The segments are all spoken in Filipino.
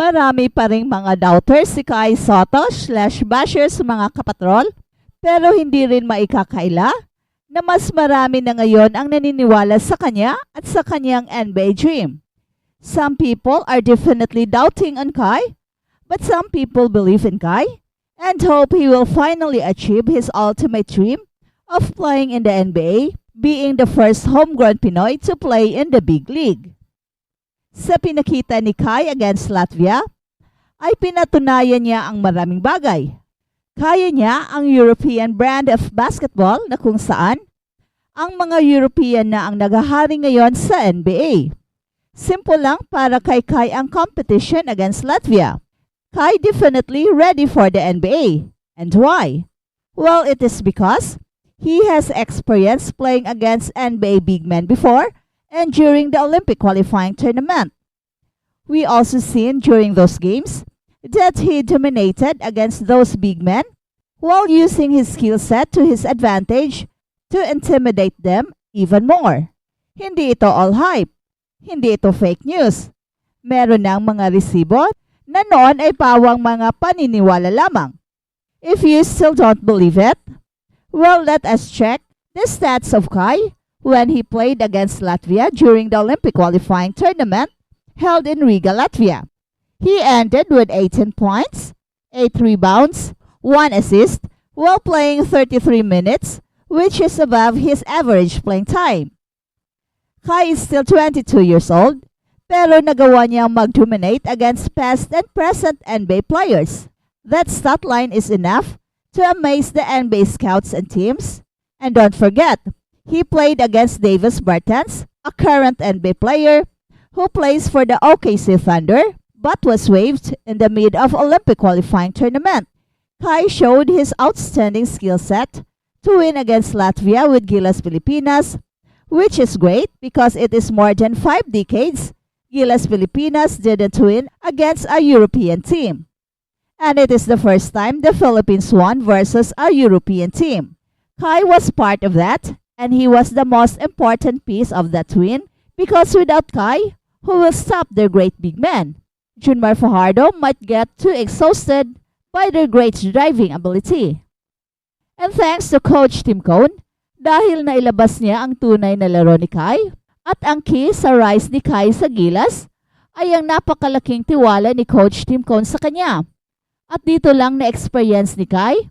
Marami pa ring mga doubters si Kai Soto/bashers mga kapatrol, pero hindi rin maikakaila na mas marami na ngayon ang naniniwala sa kanya at sa kanyang NBA dream. Some people are definitely doubting on Kai, but some people believe in Kai and hope he will finally achieve his ultimate dream of playing in the NBA, being the first homegrown Pinoy to play in the big league. Sa pinakita ni Kai against Latvia, ay pinatunayan niya ang maraming bagay. Kaya niya ang European brand of basketball na kung saan ang mga European na ang naghahari ngayon sa NBA. Simple lang para kay Kai ang competition against Latvia. Kai definitely ready for the NBA. And why? Well, it is because he has experience playing against NBA big men before and during the Olympic qualifying tournament. We also seen during those games that he dominated against those big men while using his skill set to his advantage to intimidate them even more. Hindi ito all hype. Hindi ito fake news. Meron ng mga resibo na noon ay pawang mga paniniwala lamang. If you still don't believe it, well, let us check the stats of Kai when he played against Latvia during the Olympic qualifying tournament held in Riga, Latvia. He ended with 18 points, 8 rebounds, 1 assist while playing 33 minutes, which is above his average playing time. Kai is still 22 years old, pero nagawa niyang mag-dominate against past and present NBA players. That stat line is enough to amaze the NBA scouts and teams. And don't forget, he played against Davis Bertans, a current NBA player who plays for the OKC Thunder but was waived in the mid of Olympic qualifying tournament. Kai showed his outstanding skill set to win against Latvia with Gilas Pilipinas, which is great because it is more than 5 decades Gilas Pilipinas didn't win against a European team. And it is the first time the Philippines won versus a European team. Kai was part of that, and he was the most important piece of that win because without Kai, who will stop their great big men? Junmar Fajardo might get too exhausted by their great driving ability. And thanks to Coach Tim Cone, dahil nailabas niya ang tunay na laro ni Kai at ang key sa rise ni Kai sa Gilas ay ang napakalaking tiwala ni Coach Tim Cone sa kanya. At dito lang na-experience ni Kai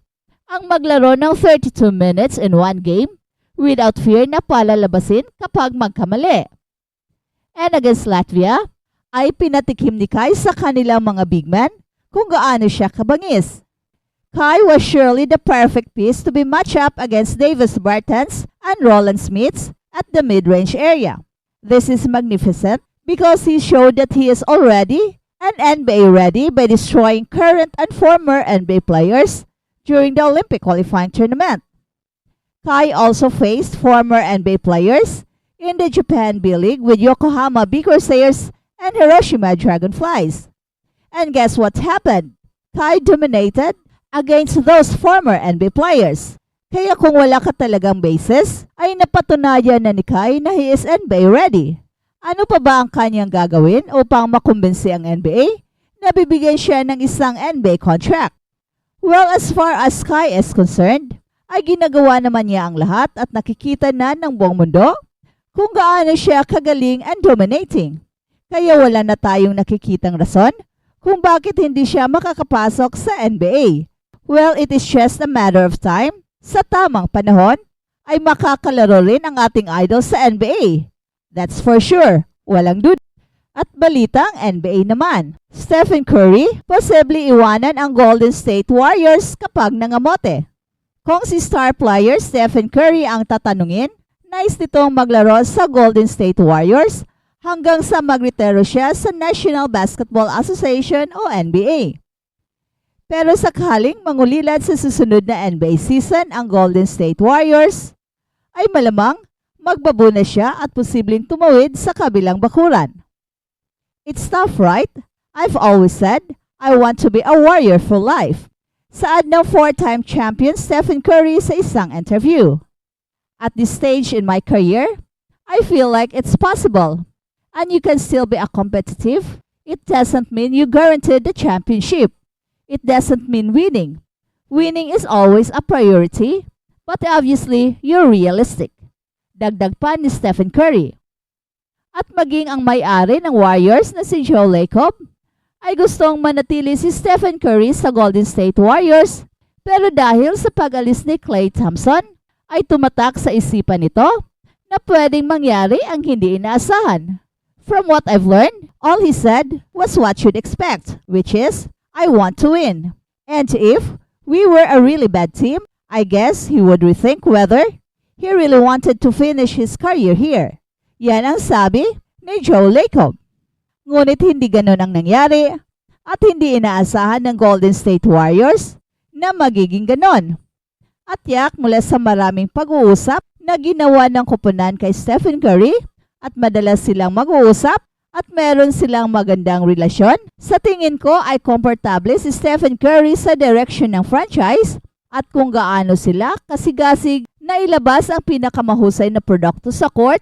ang maglaro ng 32 minutes in one game without fear na palalabasin kapag magkamali. And against Latvia, ay pinatikim ni Kai sa kanilang mga big men kung gaano siya kabangis. Kai was surely the perfect piece to be matched up against Davis Bertans and Roland Smith at the mid-range area. This is magnificent because he showed that he is already an NBA ready by destroying current and former NBA players during the Olympic qualifying tournament. Kai also faced former NBA players in the Japan B-League with Yokohama B Corsairs and Hiroshima Dragonflies. And guess what happened? Kai dominated against those former NBA players. Kaya kung wala ka talagang basis, ay napatunayan na ni Kai na he is NBA ready. Ano pa ba ang kanyang gagawin upang makumbinsi ang NBA na bibigyan siya ng isang NBA contract? Well, as far as Kai is concerned, ay ginagawa naman niya ang lahat at nakikita na ng buong mundo kung gaano siya kagaling and dominating. Kaya wala na tayong nakikitang rason kung bakit hindi siya makakapasok sa NBA. Well, it is just a matter of time. Sa tamang panahon, ay makakalaro rin ang ating idol sa NBA. That's for sure. Walang duda. At balitang NBA naman. Stephen Curry, posibleng iwanan ang Golden State Warriors kapag nangamote. Kung si star player Stephen Curry ang tatanungin, nais nitong maglaro sa Golden State Warriors hanggang sa magretiro siya sa National Basketball Association o NBA. Pero sakaling mangulilad sa susunod na NBA season ang Golden State Warriors, ay malamang magbabuna siya at posibleng tumawid sa kabilang bakuran. It's tough, right? I've always said, I want to be a warrior for life. Saad ng 4-time champion Stephen Curry sa isang interview. At this stage in my career, I feel like it's possible. And you can still be a competitive It doesn't mean you guaranteed the championship. It doesn't mean winning. Winning is always a priority, but obviously, you're realistic. Dagdag pa ni Stephen Curry. At maging ang may-ari ng Warriors na si Joe Lacob ay gustong manatili si Stephen Curry sa Golden State Warriors, pero dahil sa pag-alis ni Klay Thompson ay tumatak sa isipan nito na pwedeng mangyari ang hindi inaasahan. From what I've learned, all he said was what you'd expect, which is, I want to win. And if we were a really bad team, I guess he would rethink whether he really wanted to finish his career here. Yan ang sabi ni Joe Lacob. Ngunit hindi ganun ang nangyari at hindi inaasahan ng Golden State Warriors na magiging ganon. At yak mula sa maraming pag-uusap na ginawa ng koponan kay Stephen Curry at madalas silang mag-uusap at meron silang magandang relasyon, sa tingin ko ay komportable si Stephen Curry sa direction ng franchise at kung gaano sila kasigasig na ilabas ang pinakamahusay na produkto sa court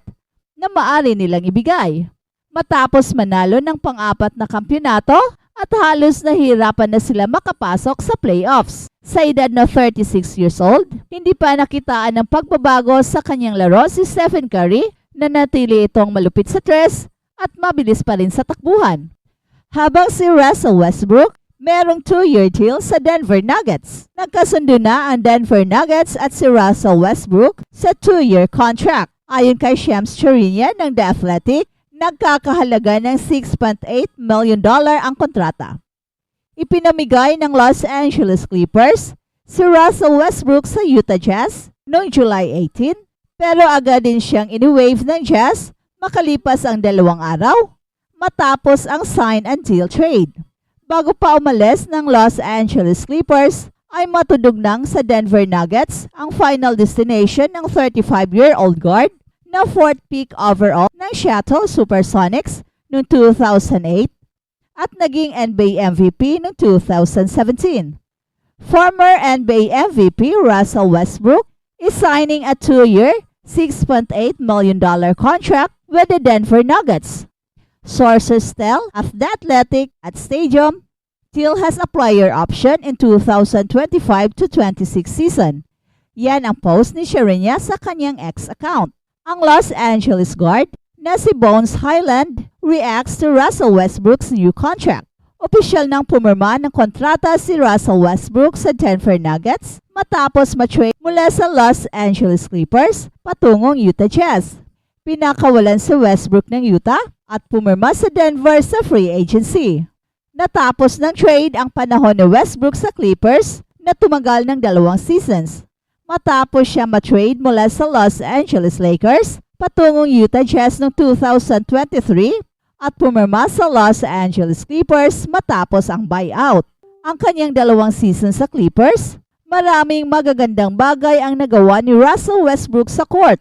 na maari nilang ibigay. Matapos manalo ng pang-apat na kampyonato at halos nahirapan na sila makapasok sa playoffs. Sa edad na 36 years old, hindi pa nakitaan ng pagbabago sa kanyang laro si Stephen Curry na natili itong malupit sa tres at mabilis pa rin sa takbuhan. Habang si Russell Westbrook, merong 2-year deal sa Denver Nuggets. Nagkasundo na ang Denver Nuggets at si Russell Westbrook sa 2-year contract. Ayon kay Shams Charania ng The Athletic, nagkakahalaga ng $6.8 million ang kontrata. Ipinamigay ng Los Angeles Clippers si Russell Westbrook sa Utah Jazz noong July 18, pero agad din siyang iniwave ng Jazz makalipas ang 2 araw matapos ang sign and deal trade. Bago pa umalis ng Los Angeles Clippers, ay matudugnang sa Denver Nuggets ang final destination ng 35-year-old guard na 4th pick overall ng Seattle Supersonics noong 2008 at naging NBA MVP noong 2017. Former NBA MVP Russell Westbrook is signing a 2-year, $6.8 million contract with the Denver Nuggets. Sources tell of The Athletic at Stadium, Teal has a player option in 2025-26 season. Yan ang post ni Charania sa kanyang X account. Ang Los Angeles guard na si Bones Hyland reacts to Russell Westbrook's new contract. Opisyal nang pumirma ng kontrata si Russell Westbrook sa Denver Nuggets matapos ma-trade mula sa Los Angeles Clippers patungong Utah Jazz. Pinakawalan si Westbrook ng Utah at pumirma sa Denver sa free agency. Natapos ng trade ang panahon ni Westbrook sa Clippers na tumagal ng 2 seasons. Matapos siya ma-trade mula sa Los Angeles Lakers patungong Utah Jazz noong 2023 at pumirma sa Los Angeles Clippers matapos ang buyout. Ang kanyang 2 seasons sa Clippers, maraming magagandang bagay ang nagawa ni Russell Westbrook sa court.